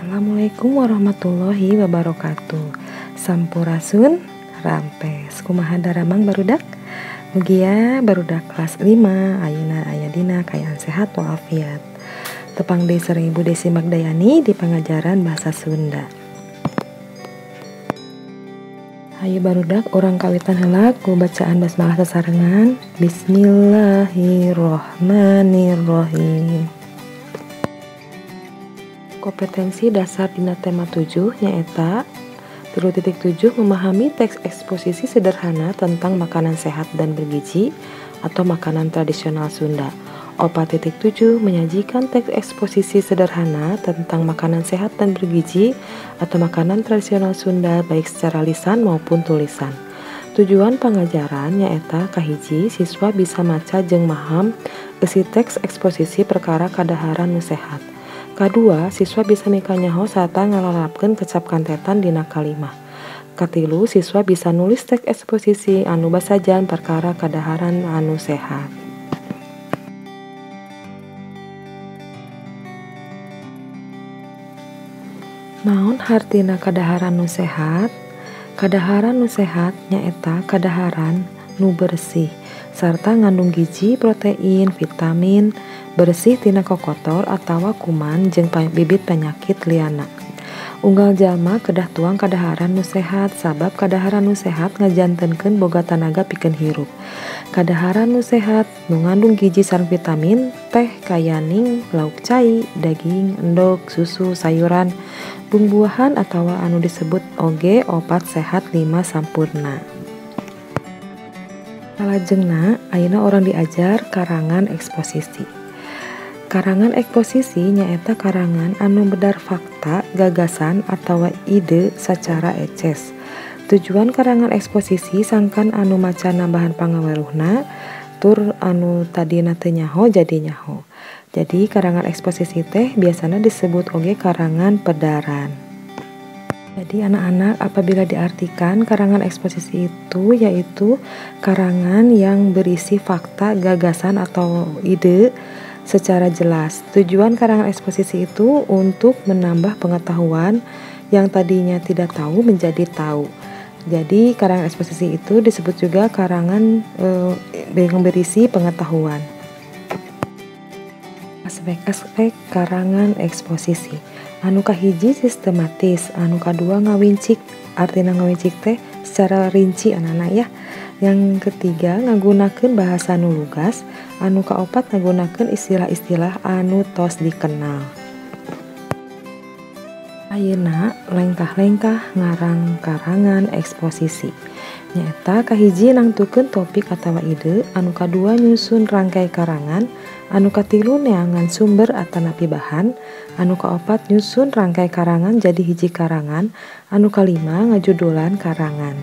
Assalamualaikum warahmatullahi wabarakatuh. Sampurasun rampes kumaha daramang barudak. Mugia barudak kelas 5 ayeuna aya dina kaayaan sehat walafiat. Tepang deui sareng Ibu Desi Magdayani di pengajaran bahasa Sunda. Hayu barudak urang kawitan heula ku bacaan basmalah sasarengan. Bismillahirrohmanirrohim. Kompetensi dasar dina tema 7 nyaeta 3.7 memahami teks eksposisi sederhana tentang makanan sehat dan bergizi atau makanan tradisional Sunda. 4.7 menyajikan teks eksposisi sederhana tentang makanan sehat dan bergizi atau makanan tradisional Sunda baik secara lisan maupun tulisan. Tujuan pengajaran nyaeta kahiji siswa bisa maca jeung maham isi teks eksposisi perkara kadaharan nu sehat. Kadua, siswa bisa mika nyaho sarta ngalalapkeun kecap kantetan dina kalimah. Katilu, siswa bisa nulis teks eksposisi anu basajan perkara kadaharan anu sehat. Naon hartina kadaharan nu sehat? Kadaharan nu sehat nyaeta kadaharan nu bersih sarta ngandung gizi, protein, vitamin, bersih tina kokotor atawa kuman jeung bibit penyakit liana. Unggal jalma kedah tuang kadaharan nu sehat sabab kadaharan nu sehat ngajantenkeun boga tanaga pikeun hirup. Kadaharan nu sehat nu ngandung gizi sareng vitamin teh kayaning lauk cai, daging, endog, susu, sayuran, buah-buahan atawa anu disebut oge obat sehat 5 sampurna. Salajengna ayeuna urang diajar karangan eksposisi. Karangan eksposisi nyaeta karangan anu bedar fakta, gagasan, atawa ide sacara eces. Tujuan karangan eksposisi sangkan anu macana bahan pangaweruhna, tur anu tadina teu nyaho jadi nyaho. Jadi karangan eksposisi teh biasana disebut oge karangan pedaran. Jadi anak-anak apabila diartikan karangan eksposisi itu yaitu karangan yang berisi fakta, gagasan, atau ide secara jelas. Tujuan karangan eksposisi itu untuk menambah pengetahuan yang tadinya tidak tahu menjadi tahu. Jadi karangan eksposisi itu disebut juga karangan yang berisi pengetahuan. Aspek-aspek karangan eksposisi. Anu kahiji sistematis, anu kadua ngawincik. Artina ngawincik teh secara rinci anak-anak ya. Yang ketiga ngagunakeun bahasa nu lugas, anu kaopat ngagunakeun istilah-istilah anu tos dikenal. Ayeuna lengkah-lengkah ngarang karangan eksposisi. Nyaeta kahiji nangtukeun topik atawa ide, anu kadua nyusun rangkai karangan, anu katilu neangan sumber atanapi bahan, anu kaopat nyusun rangkai karangan jadi hiji karangan, anu kalima ngajudulan karangan.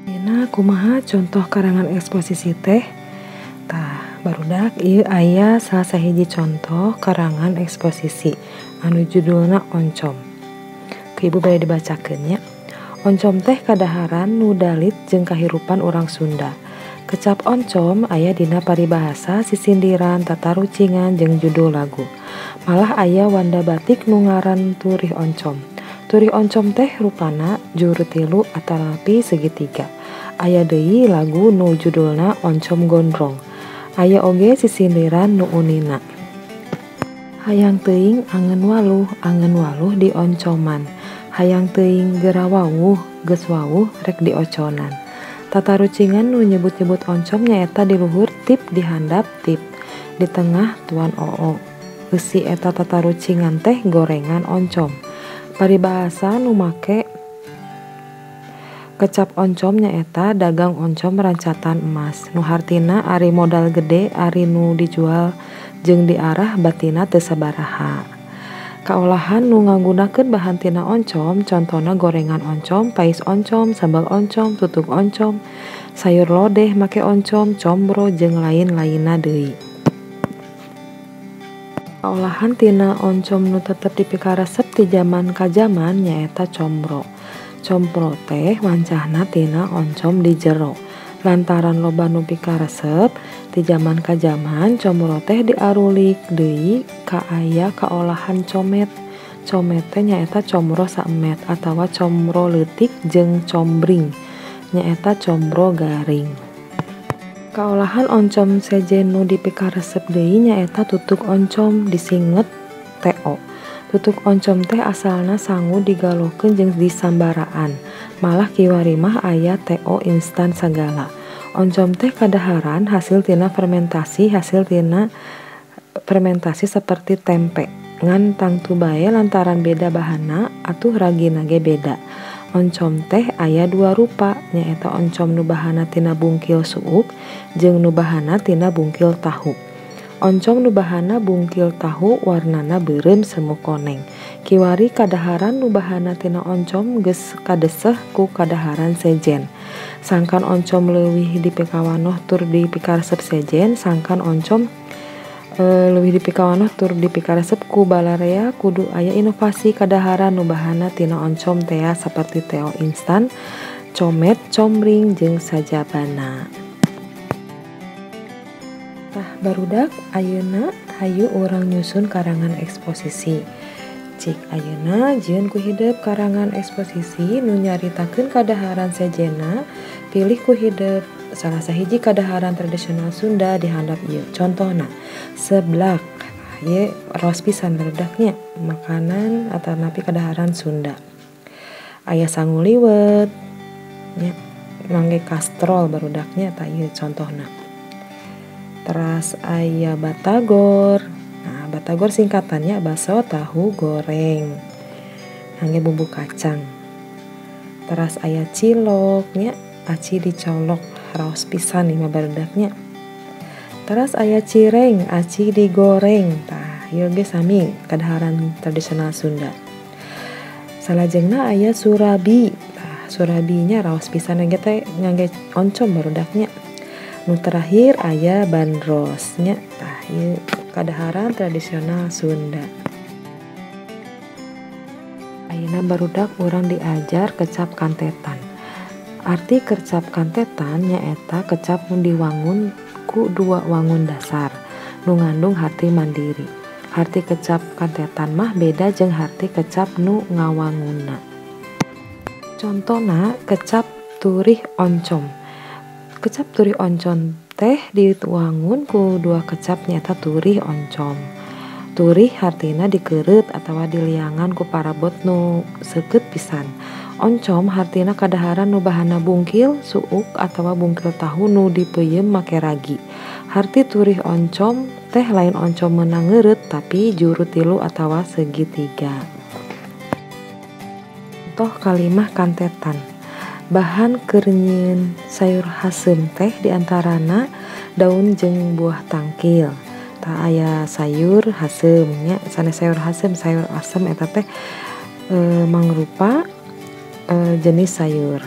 Dina kumaha contoh karangan eksposisi teh? Tah, barudak ieu aya salah sahiji contoh karangan eksposisi anu judulna oncom. Ke Ibu bade dibacakeun nya. Oncom teh kadaharan nu dalit jeung kahirupan urang Sunda. Kecap oncom aya dina paribahasa sisindiran, tatarucingan, jeung judul lagu. Malah aya wanda batik nu ngaran turih oncom. Turih oncom teh rupana juru tilu atanapi segitiga. Aya deui lagu nu judulna Oncom Gondrong. Aya oge sisindiran nu unina. Hayang teuing angeun waluh di oncoman. Hayang teuing geura wawuh, geus wawuh rek dioconan. Tatarucingan nu nyebut-nyebut oncom nyaeta di luhur tip di handap tip, di tengah tuan oo. Eusi eta tatarucingan teh gorengan oncom. Paribahasa nu make kecap oncom nyaeta dagang oncom rancatan emas. Nu hartina ari modal gede ari nu dijual jeung diarah batina teu sabaraha. Kaolahan nu ngagunakeun bahan tina oncom contona gorengan oncom, pais oncom, sambal oncom, tutuk oncom, sayur lodeh make oncom, combro jeung lain-lainna deui. Kaolahan tina oncom nu tetep dipikaresep ti zaman ka zaman nyaeta combro. Combro teh wancahna tina oncom di jero. Lantaran loba nu pikaresep ti zaman ka zaman comro teh diarulik deui ka aya kaolahan comet. Comet teh nyaeta comro saemet atawa comro leutik jeung combring nyaeta comro garing. Kaolahan oncom sejen nu dipikaresep deui nyaeta tutuk oncom disingget TO. Tutuk oncom teh asalna sangu digalokeun jeung disambaraan. Malah kiwari mah aya TO instan sagala. Oncom teh kadaharan hasil tina fermentasi seperti tempe. Ngan tangtu bae lantaran beda bahanna atuh ragina ge beda. Oncom teh aya dua rupa nyaeta oncom nu bahanna tina bungkil suuk jeung nu bahanna tina bungkil tahu. Oncom nu bahanna bungkil tahu warnana beureum semu koneng. Kiwari kadaharan nu bahanna tina oncom geus kadeseh ku kadaharan sejen. Sangkan oncom leuwih dipikawanoh tur dipikaresep sejen, sangkan oncom leuwih dipikawanoh tur dipikaresep ku balarea kudu aya inovasi kadaharan nu bahanna tina oncom tea saperti teo instan, comet, combring jeung sajabana. Tah barudak ayeuna hayu urang nyusun karangan eksposisi. Cik ayeuna jieun ku hideup karangan eksposisi nu nyaritakeun kadaharan sejenna pilih ku hideup salah sahiji kadaharan tradisional Sunda di handap ieu. Contohna seblak. Ieu raos pisan barudaknya makanan atau napi kadaharan Sunda. Aya sangu liwet nya mangge kastrol barudaknya tah ieu contohna. Teras aya batagor. Nah, batagor singkatannya baso tahu goreng. Hangge bumbu kacang. Teras aya cilok nya aci dicolok raos pisan ieu mah barudaknya. Teras aya cireng aci digoreng. Tah, ieu ge sami kadaharan tradisional Sunda. Salajengna aya surabi. Tah, surabinya raos pisan ge teh ngangge oncom barudaknya. Nu terakhir aya bandros nya. Tah, ieu kadaharan tradisional Sunda. Ayeuna barudak urang diajar kecap kantetan. Arti kecap kantetan nyaeta kecap nu diwangun ku dua wangun dasar nu ngandung harti mandiri. Harti kecap kantetan mah beda jeung harti kecap nu ngawangunna. Contona kecap turih oncom. Kecap turih oncom teh diwangun ku dua kecap nyaeta turih oncom. Turih hartina dikeureut atawa diliangan ku parabot nu seukeut pisan. Oncom hartina kadaharan nu bahanna bungkil, suuk atawa bungkil tahu nu dipeuyeum make ragi. Harti turih oncom teh lain oncom meunang ngeureut tapi juru tilu atawa segitiga. Contoh kalimah kantetan. Bahan keur nyieun sayur haseum teh diantarana daun jeung buah tangkil. Tah aya sayur haseum nya, sanes sayur haseum, sayur asem eta teh mangrupa jenis sayur.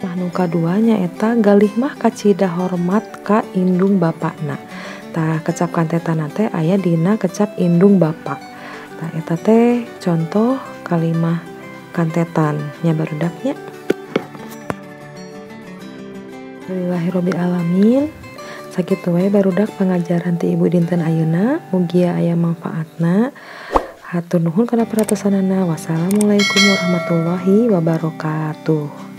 Nah nu kadua nyaeta galih mah kacida hormat ka indung bapakna. Tah kecap kantetan teh aya dina kecap indung bapak. Tah eta teh contoh kalimah kantetan nya barudaknya. Alhamdulillahirabbil alamin. Sakitu wae barudak pangajaran ti Ibu dinten ayeuna, mugi aya manfaatna. Hatur nuhun kana paratosanana. Wassalamualaikum warahmatullahi wabarakatuh.